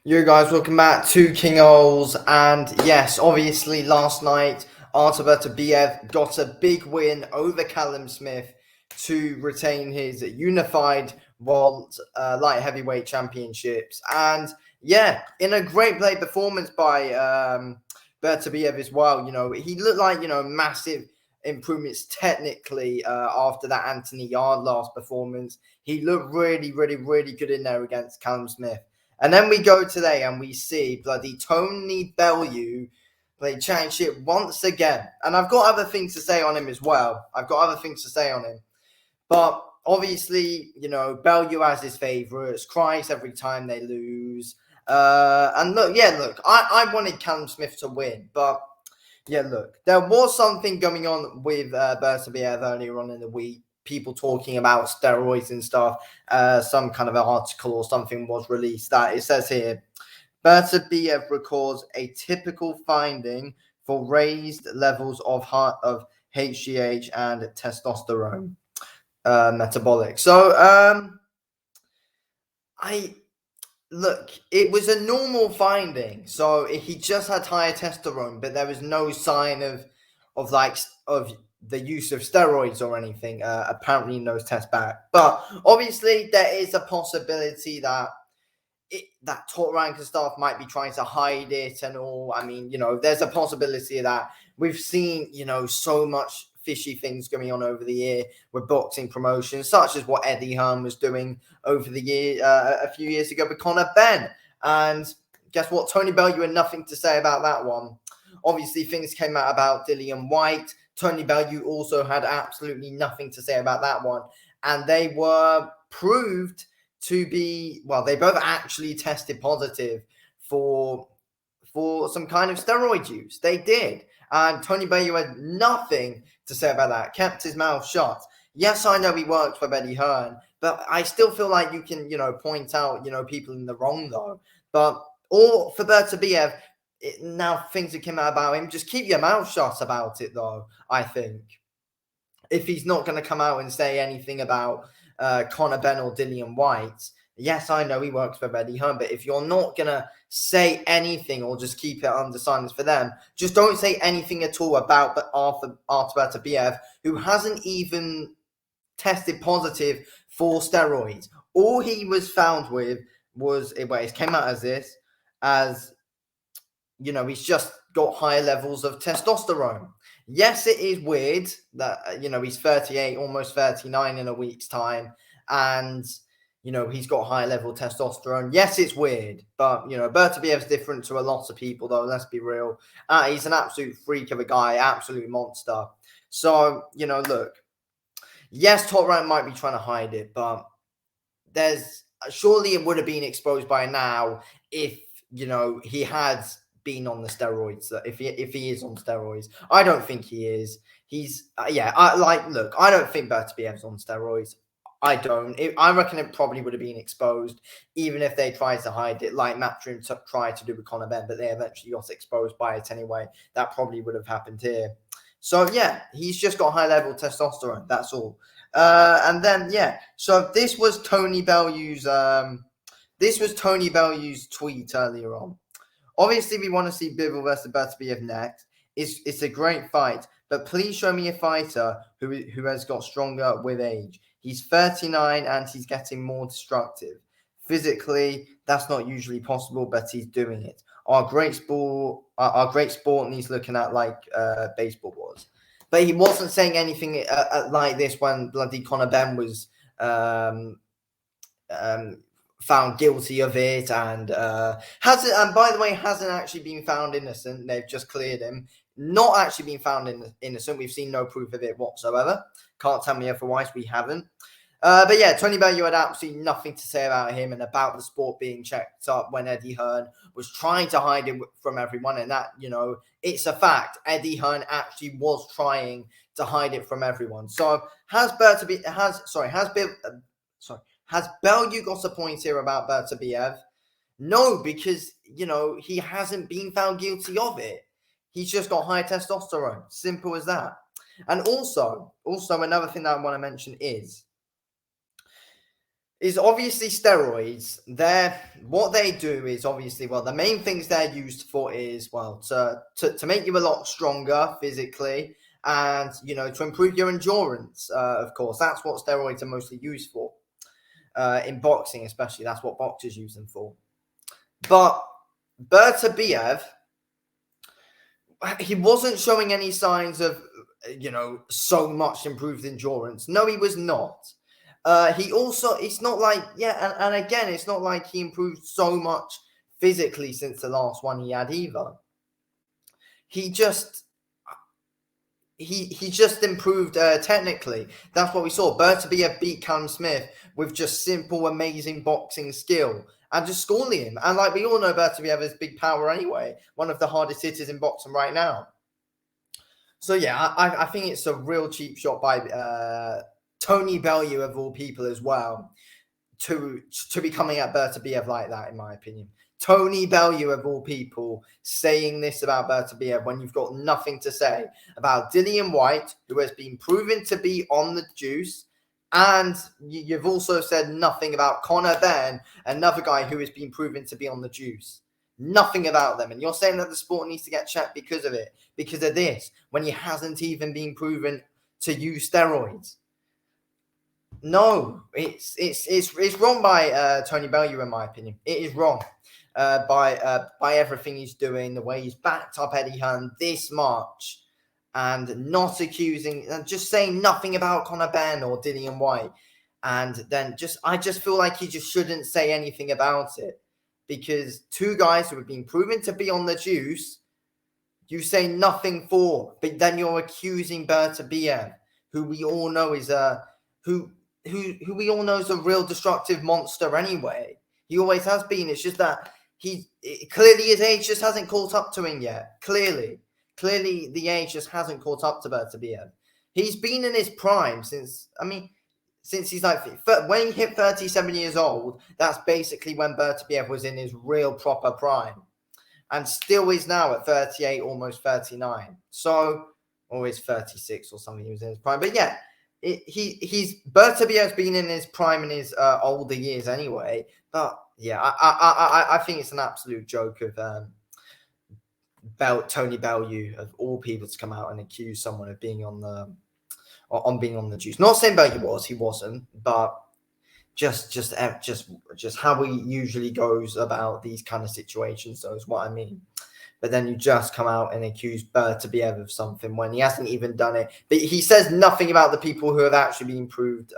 You guys, welcome back to King Oles. And yes, obviously last night, Beterbiev got a big win over Callum Smith to retain his unified world light heavyweight championships. And yeah, in a great play performance by Beterbiev as well. You know, he looked like, massive improvements technically after that Anthony Yard performance. He looked really, really, really good in there against Callum Smith. And then we go today and we see bloody Tony Bellew play championship once again. And I've got other things to say on him as well. But obviously, Bellew has his favourites, cries every time they lose. And look, I wanted Callum Smith to win. But yeah, look, there was something going on with Beterbiev earlier on in the week. People talking about steroids and stuff. Some kind of an article or something was released that it says here, Beterbiev records a typical finding for raised levels of HGH and testosterone metabolic. So look, it was a normal finding. So he just had higher testosterone, but there was no sign of the use of steroids or anything. Apparently in those tests back. But obviously there is a possibility that that top rank staff might be trying to hide it and all. I mean, there's a possibility of that. We've seen, so much fishy things going on over the year with boxing promotions, such as what Eddie Hearn was doing over the year, a few years ago with Conor Benn. And guess what? Tony Bellew had nothing to say about that one. Obviously, things came out about Dillian Whyte. Tony Bellew also had absolutely nothing to say about that one. And they were proved to be, well, they both actually tested positive for some kind of steroid use. They did. And Tony Bellew had nothing to say about that, kept his mouth shut. Yes, I know he worked for Eddie Hearn, but I still feel like you can, point out, people in the wrong, though. But all for Beterbiev, now things that came out about him, just keep your mouth shut about it, though, I think. If he's not going to come out and say anything about Conor Benn or Dillian Whyte, yes, I know he works for Eddie Hearn, but if you're not going to say anything or just keep it under silence for them, just don't say anything at all about Arthur Beterbiev, who hasn't even tested positive for steroids. All he was found with was, it came out as this, he's just got higher levels of testosterone. Yes, it is weird that, he's 38, almost 39 in a week's time, and, he's got high level testosterone. Yes, it's weird, but, Beterbiev's different to a lot of people, though, let's be real. He's an absolute freak of a guy, absolute monster. So, look, yes, Top Rank might be trying to hide it, but surely it would have been exposed by now if, he had been on the steroids, if he is on steroids. I don't think he is. I don't think Beterbiev's on steroids. I don't. I reckon it probably would have been exposed, even if they tried to hide it, like Matchroom tried to do with Conor Benn, but they eventually got exposed by it anyway. That probably would have happened here. So yeah, he's just got high level testosterone. That's all. And then so this was Tony Bellew's tweet earlier on. Obviously, we want to see Bivol versus Beterbiev next. It's a great fight, but please show me a fighter who has got stronger with age. He's 39 and he's getting more destructive. Physically, that's not usually possible, but he's doing it. Our great sport needs looking at like baseball was. But he wasn't saying anything like this when bloody Conor Benn was found guilty of it, and by the way, hasn't actually been found innocent. They've just cleared him. Not actually been found innocent. We've seen no proof of it whatsoever. Can't tell me otherwise. We haven't. But yeah, Tony Bellew had absolutely nothing to say about him and about the sport being checked up when Eddie Hearn was trying to hide it from everyone. And that, it's a fact. Eddie Hearn actually was trying to hide it from everyone. So has Bellew got a point here about Beterbiev? No, because, he hasn't been found guilty of it. He's just got high testosterone. Simple as that. And also another thing that I want to mention is is obviously steroids. What they do is obviously, well, the main things they're used for is, well, to make you a lot stronger physically, and to improve your endurance. Of course, that's what steroids are mostly used for. In boxing, especially, that's what boxers use them for. But Beterbiev, he wasn't showing any signs of, so much improved endurance. No, he was not. He also, it's not like, and again, it's not like he improved so much physically since the last one he had either. He just improved technically. That's what we saw. Beterbiev beat Callum Smith with just simple, amazing boxing skill and just schooling him. And like we all know, Beterbiev has big power anyway. One of the hardest hitters in boxing right now. So yeah, I think it's a real cheap shot by Tony Bellew of all people as well to be coming at Beterbiev like that, in my opinion. Tony Bellew of all people saying this about Beterbiev when you've got nothing to say about Dillian Whyte, who has been proven to be on the juice, and you've also said nothing about Conor Benn, another guy who has been proven to be on the juice. Nothing about them. And you're saying that the sport needs to get checked because of it, because of this, when he hasn't even been proven to use steroids. No, it's wrong by Tony Bellew, in my opinion. It is wrong by everything he's doing, the way he's backed up Eddie Hearn this much, and not accusing, and just saying nothing about Conor Benn or Dillian Whyte, and then I just feel like he just shouldn't say anything about it, because two guys who have been proven to be on the juice, you say nothing for, but then you're accusing Beterbiev, who we all know is who we all know is a real destructive monster anyway. He always has been. It's just that clearly his age just hasn't caught up to him yet. Clearly the age just hasn't caught up to Beterbiev. He's been in his prime since he's like, when he hit 37 years old, that's basically when Beterbiev was in his real proper prime, and still is now at 38, almost 39. So, or he's 36 or something. He was in his prime, but yeah. Beterbiev's been in his prime in his older years anyway, but yeah, I think it's an absolute joke of Tony Bellew of all people to come out and accuse someone of being on the juice. Not saying Bellew he wasn't, but just how he usually goes about these kind of situations. So is what I mean. But then you just come out and accuse Beterbiev of something when he hasn't even done it. But he says nothing about the people who have actually been proved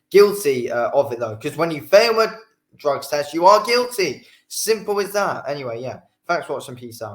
guilty of it, though. Because when you fail a drugs test, you are guilty. Simple as that. Anyway, yeah. Thanks for watching. Peace out.